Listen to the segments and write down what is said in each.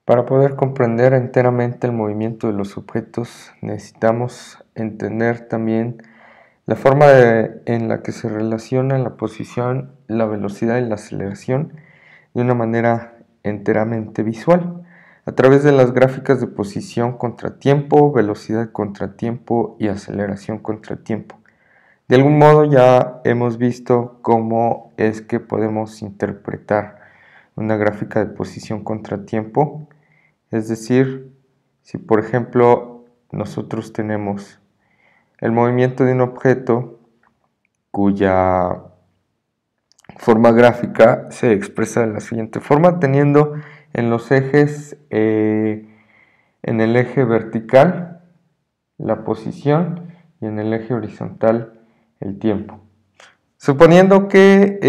Para poder comprender enteramente el movimiento de los objetos, necesitamos entender también la forma en la que se relacionan la posición, la velocidad y la aceleración de una manera enteramente visual, a través de las gráficas de posición contra tiempo, velocidad contra tiempo y aceleración contra tiempo. De algún modo ya hemos visto cómo es que podemos interpretar una gráfica de posición contra tiempo. Es decir, si por ejemplo nosotros tenemos el movimiento de un objeto cuya forma gráfica se expresa de la siguiente forma, teniendo en los ejes, en el eje vertical la posición y en el eje horizontal el tiempo. Suponiendo que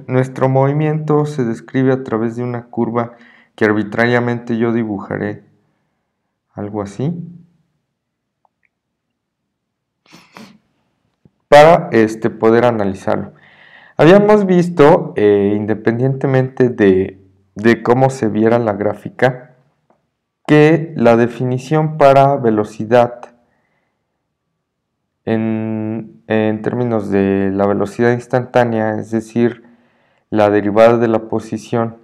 nuestro movimiento se describe a través de una curva que arbitrariamente yo dibujaré algo así para poder analizarlo. Habíamos visto, independientemente de cómo se viera la gráfica, que la definición para velocidad en términos de la velocidad instantánea, es decir, la derivada de la posición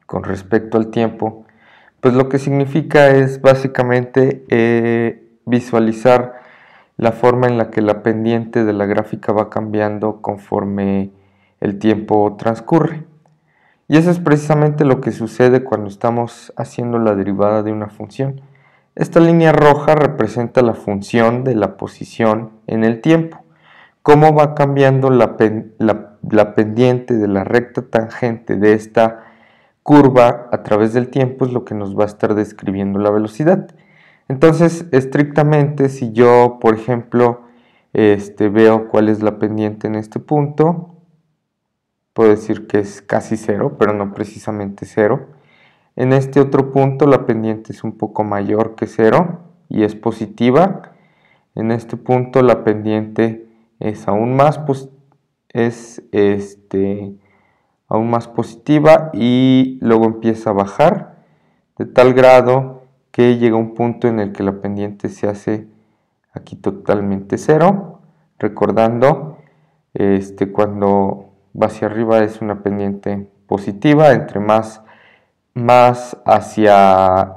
con respecto al tiempo, pues lo que significa es básicamente visualizar la forma en la que la pendiente de la gráfica va cambiando conforme el tiempo transcurre. Y eso es precisamente lo que sucede cuando estamos haciendo la derivada de una función. Esta línea roja representa la función de la posición en el tiempo. Cómo va cambiando la pendiente de la recta tangente de esta curva a través del tiempo es lo que nos va a estar describiendo la velocidad. Entonces, estrictamente, si yo, por ejemplo, veo cuál es la pendiente en este punto, puedo decir que es casi cero, pero no precisamente cero. En este otro punto la pendiente es un poco mayor que 0 y es positiva. En este punto la pendiente es aún más, aún más positiva y luego empieza a bajar de tal grado que llega un punto en el que la pendiente se hace aquí totalmente 0. Recordando, cuando va hacia arriba es una pendiente positiva, entre más hacia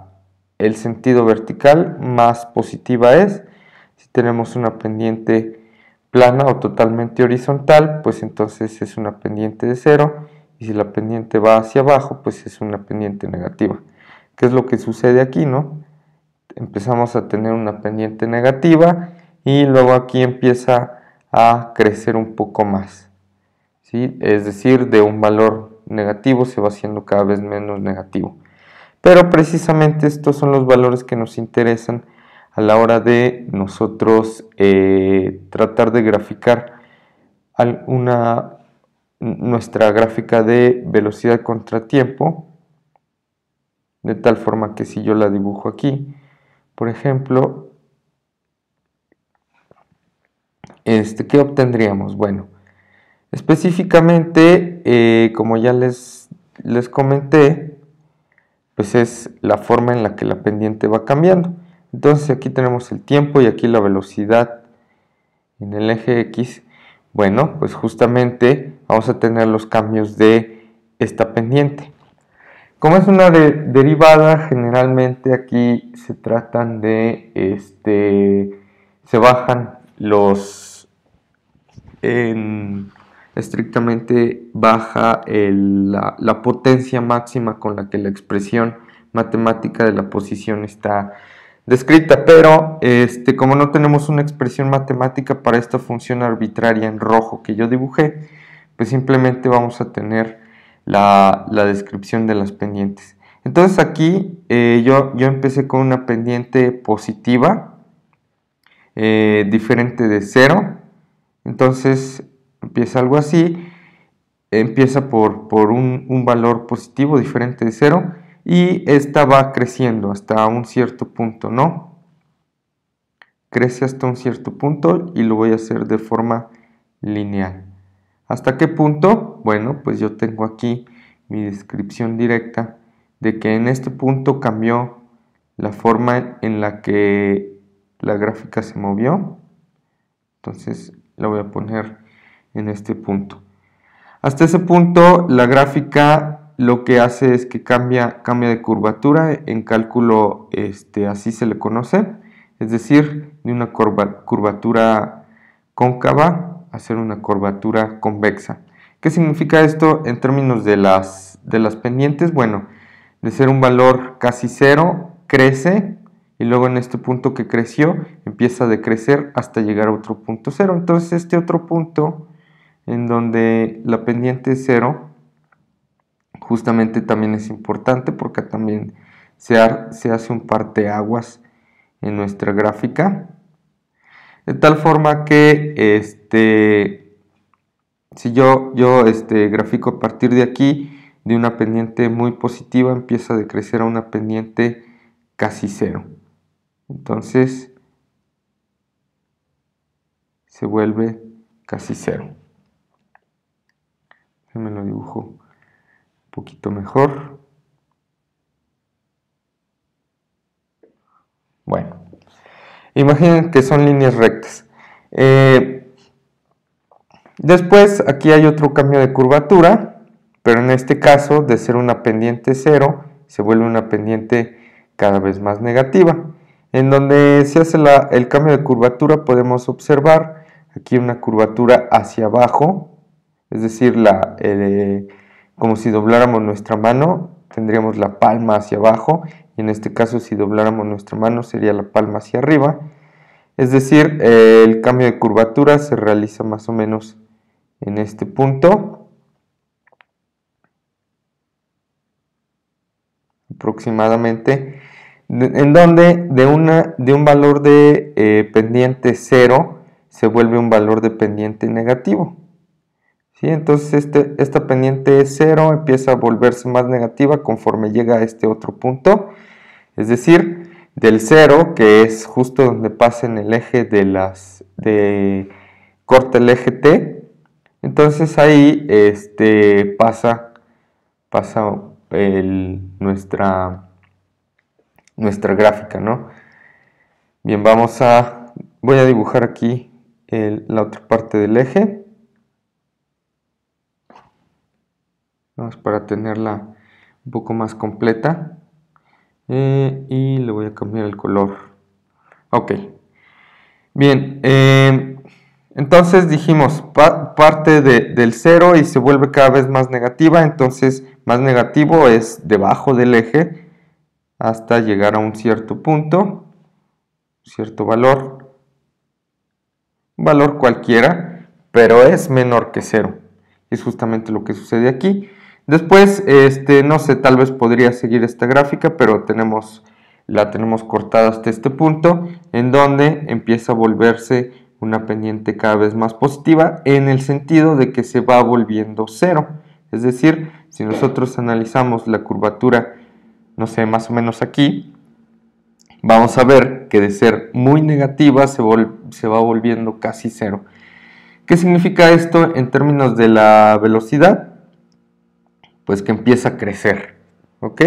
el sentido vertical, más positiva es. Si tenemos una pendiente plana o totalmente horizontal, pues entonces es una pendiente de 0, y si la pendiente va hacia abajo, pues es una pendiente negativa. ¿Qué es lo que sucede aquí, no? Empezamos a tener una pendiente negativa y luego aquí empieza a crecer un poco más, ¿sí? Es decir, de un valor negativo se va haciendo cada vez menos negativo. Pero precisamente estos son los valores que nos interesan a la hora de nosotros tratar de graficar nuestra gráfica de velocidad contra tiempo, de tal forma que si yo la dibujo aquí, por ejemplo, ¿qué obtendríamos? Bueno, específicamente, como ya les comenté, pues es la forma en la que la pendiente va cambiando. Entonces aquí tenemos el tiempo y aquí la velocidad en el eje X. Bueno, pues justamente vamos a tener los cambios de esta pendiente. Como es una derivada, generalmente aquí se tratan de, se bajan estrictamente baja la potencia máxima con la que la expresión matemática de la posición está descrita, pero como no tenemos una expresión matemática para esta función arbitraria en rojo que yo dibujé, pues simplemente vamos a tener la descripción de las pendientes. Entonces aquí yo empecé con una pendiente positiva, diferente de 0. Entonces empieza algo así, empieza por un valor positivo diferente de 0 y esta va creciendo hasta un cierto punto, ¿no? Crece hasta un cierto punto y lo voy a hacer de forma lineal. ¿Hasta qué punto? bueno, pues yo tengo aquí mi descripción directa de que en este punto cambió la forma en la que la gráfica se movió. Entonces la voy a poner en este punto. Hasta ese punto la gráfica lo que hace es que cambia de curvatura. En cálculo así se le conoce, es decir, de una curvatura cóncava a ser una curvatura convexa. ¿Qué significa esto en términos de las pendientes? Bueno, de ser un valor casi cero, crece, y luego en este punto que creció empieza a decrecer hasta llegar a otro punto cero. Entonces este otro punto en donde la pendiente es cero justamente también es importante porque también se hace un parteaguas en nuestra gráfica, de tal forma que si yo grafico a partir de aquí, de una pendiente muy positiva empieza a decrecer a una pendiente casi cero. Entonces se vuelve casi cero. Me lo dibujo un poquito mejor. Bueno, imaginen que son líneas rectas. Después aquí hay otro cambio de curvatura, pero en este caso de ser una pendiente cero se vuelve una pendiente cada vez más negativa. En donde se hace el cambio de curvatura podemos observar aquí una curvatura hacia abajo, es decir, como si dobláramos nuestra mano, tendríamos la palma hacia abajo, y en este caso si dobláramos nuestra mano sería la palma hacia arriba. Es decir, el cambio de curvatura se realiza más o menos en este punto, aproximadamente, en donde de un valor de pendiente 0 se vuelve un valor de pendiente negativo. ¿Sí? Entonces esta pendiente 0 empieza a volverse más negativa conforme llega a este otro punto, es decir, del 0, que es justo donde pasa en el eje corta el eje T. Entonces ahí pasa nuestra gráfica, ¿no? Bien, voy a dibujar aquí la otra parte del eje. Vamos para tenerla un poco más completa. Y le voy a cambiar el color. Ok. Bien, entonces dijimos, parte del 0 y se vuelve cada vez más negativa. Entonces, más negativo es debajo del eje hasta llegar a un cierto punto, cierto valor, un valor cualquiera, pero es menor que 0. Es justamente lo que sucede aquí. Después, no sé, tal vez podría seguir esta gráfica, pero la tenemos cortada hasta este punto, en donde empieza a volverse una pendiente cada vez más positiva, en el sentido de que se va volviendo 0. Es decir, si nosotros analizamos la curvatura, no sé, más o menos aquí, vamos a ver que de ser muy negativa se va volviendo casi 0. ¿Qué significa esto en términos de la velocidad? Pues que empieza a crecer, ¿ok?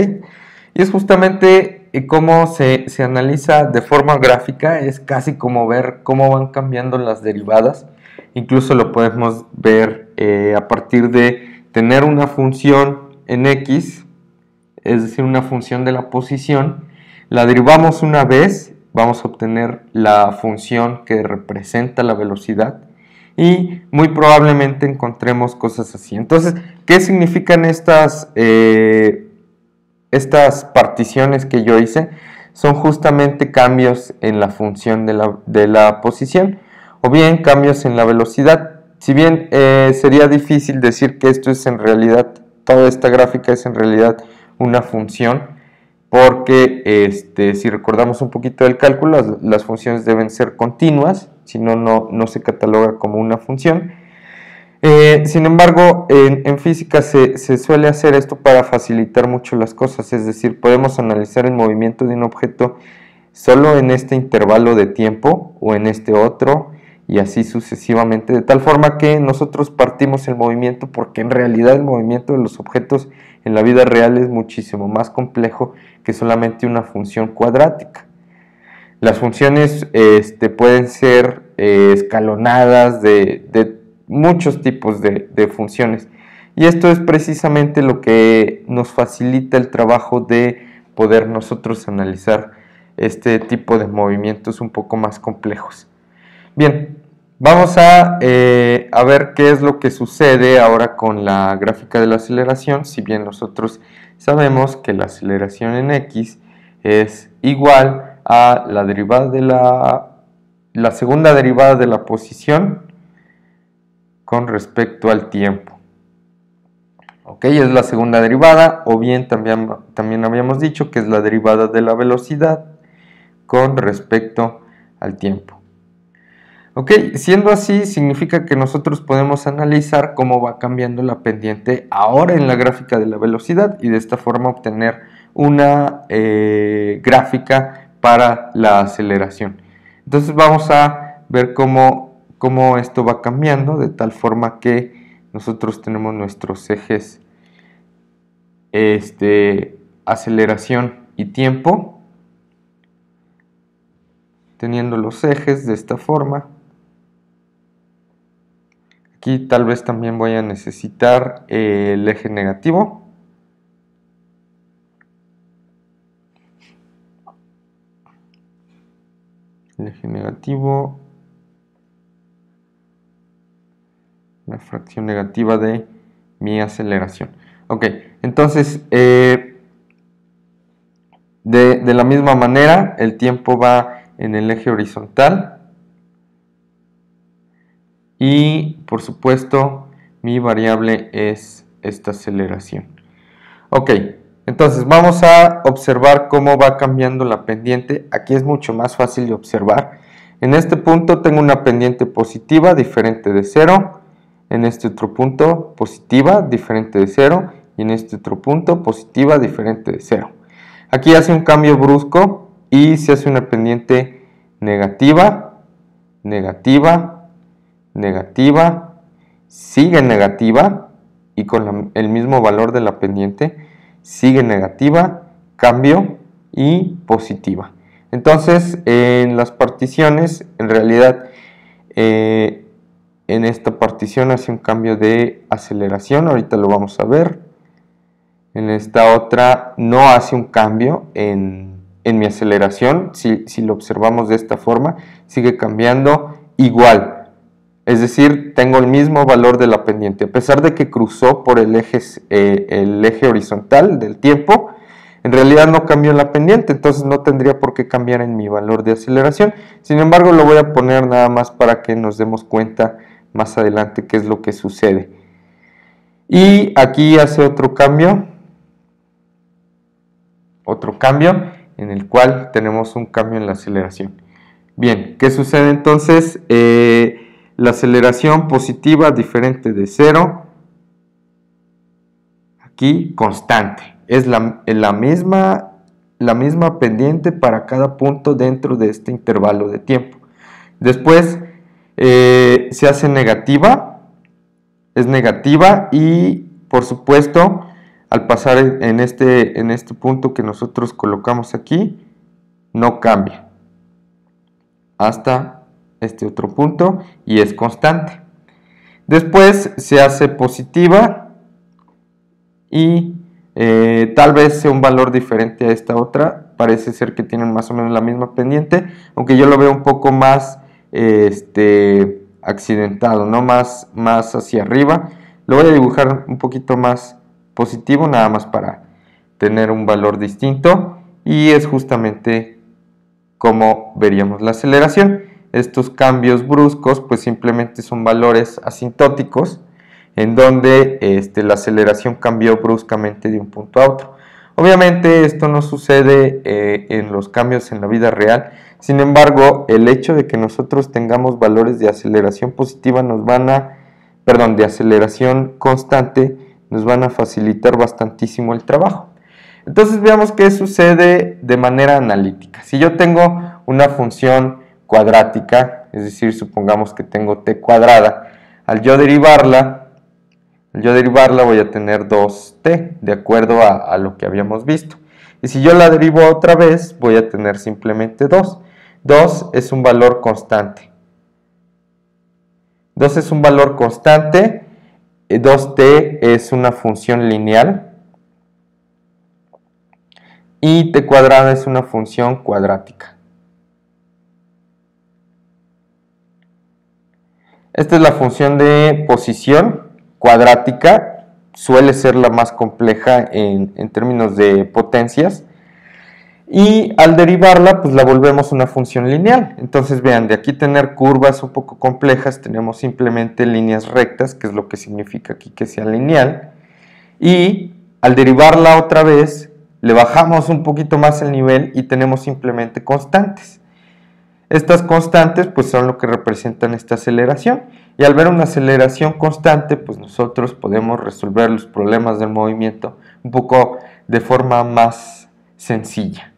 Y es justamente cómo se analiza de forma gráfica, es casi como ver cómo van cambiando las derivadas. Incluso lo podemos ver a partir de tener una función en x, es decir, una función de la posición, la derivamos una vez, vamos a obtener la función que representa la velocidad, y muy probablemente encontremos cosas así. Entonces, ¿qué significan estas particiones que yo hice? Son justamente cambios en la función de la posición, o bien cambios en la velocidad. Si bien sería difícil decir que esto es en realidad, toda esta gráfica es en realidad una función, porque si recordamos un poquito del cálculo, las funciones deben ser continuas, si no, no se cataloga como una función. Sin embargo, en física se suele hacer esto para facilitar mucho las cosas, es decir, podemos analizar el movimiento de un objeto solo en este intervalo de tiempo o en este otro, y así sucesivamente, de tal forma que nosotros partimos el movimiento, porque en realidad el movimiento de los objetos en la vida real es muchísimo más complejo que solamente una función cuadrática. Las funciones pueden ser escalonadas de muchos tipos de funciones, y esto es precisamente lo que nos facilita el trabajo de poder nosotros analizar este tipo de movimientos un poco más complejos. Bien, vamos a ver qué es lo que sucede ahora con la gráfica de la aceleración. Si bien nosotros sabemos que la aceleración en x es igual a la derivada de la segunda derivada de la posición con respecto al tiempo. Ok, es la segunda derivada, o bien también habíamos dicho que es la derivada de la velocidad con respecto al tiempo. Ok, siendo así, significa que nosotros podemos analizar cómo va cambiando la pendiente ahora en la gráfica de la velocidad, y de esta forma obtener una gráfica para la aceleración. Entonces vamos a ver cómo esto va cambiando, de tal forma que nosotros tenemos nuestros ejes aceleración y tiempo, teniendo los ejes de esta forma. Aquí tal vez también voy a necesitar el eje negativo. El eje negativo, la fracción negativa de mi aceleración. Ok, entonces de la misma manera el tiempo va en el eje horizontal, y por supuesto mi variable es esta aceleración. Ok, entonces vamos a observar cómo va cambiando la pendiente. Aquí es mucho más fácil de observar. En este punto tengo una pendiente positiva diferente de 0, en este otro punto positiva diferente de 0, y en este otro punto positiva diferente de 0. Aquí hace un cambio brusco y se hace una pendiente negativa, negativa, negativa, sigue negativa, y con el mismo valor de la pendiente sigue negativa, cambio y positiva. Entonces en las particiones, en realidad en esta partición hace un cambio de aceleración, ahorita lo vamos a ver. En esta otra no hace un cambio en mi aceleración. Si lo observamos de esta forma, sigue cambiando igual. Es decir, tengo el mismo valor de la pendiente. A pesar de que cruzó por el eje horizontal del tiempo, en realidad no cambió la pendiente, entonces no tendría por qué cambiar en mi valor de aceleración. Sin embargo, lo voy a poner nada más para que nos demos cuenta más adelante qué es lo que sucede. Y aquí hace otro cambio en el cual tenemos un cambio en la aceleración. Bien, ¿qué sucede entonces? La aceleración positiva diferente de 0, aquí constante, es la misma pendiente para cada punto dentro de este intervalo de tiempo. Después se hace negativa, es negativa, y por supuesto al pasar en este punto que nosotros colocamos aquí, no cambia hasta este otro punto y es constante. Después se hace positiva y tal vez sea un valor diferente a esta otra. Parece ser que tienen más o menos la misma pendiente, aunque yo lo veo un poco más accidentado, ¿no? más hacia arriba. Lo voy a dibujar un poquito más positivo, nada más para tener un valor distinto, y es justamente como veríamos la aceleración. Estos cambios bruscos pues simplemente son valores asintóticos, en donde la aceleración cambió bruscamente de un punto a otro. Obviamente esto no sucede en los cambios en la vida real. Sin embargo, el hecho de que nosotros tengamos valores de aceleración positiva de aceleración constante, nos van a facilitar bastantísimo el trabajo. Entonces veamos qué sucede de manera analítica. Si yo tengo una función cuadrática es decir, supongamos que tengo t cuadrada. Al yo derivarla voy a tener 2t, de acuerdo a lo que habíamos visto. Y si yo la derivo otra vez, voy a tener simplemente 2. 2 es un valor constante. 2 es un valor constante, 2t es una función lineal y t cuadrada es una función cuadrática. Esta es la función de posición cuadrática, suele ser la más compleja en términos de potencias. Y al derivarla, pues la volvemos una función lineal. Entonces vean, de aquí tener curvas un poco complejas, tenemos simplemente líneas rectas, que es lo que significa aquí que sea lineal. Y al derivarla otra vez, le bajamos un poquito más el nivel y tenemos simplemente constantes. Estas constantes pues son lo que representan esta aceleración. Y al ver una aceleración constante, pues nosotros podemos resolver los problemas del movimiento un poco de forma más sencilla.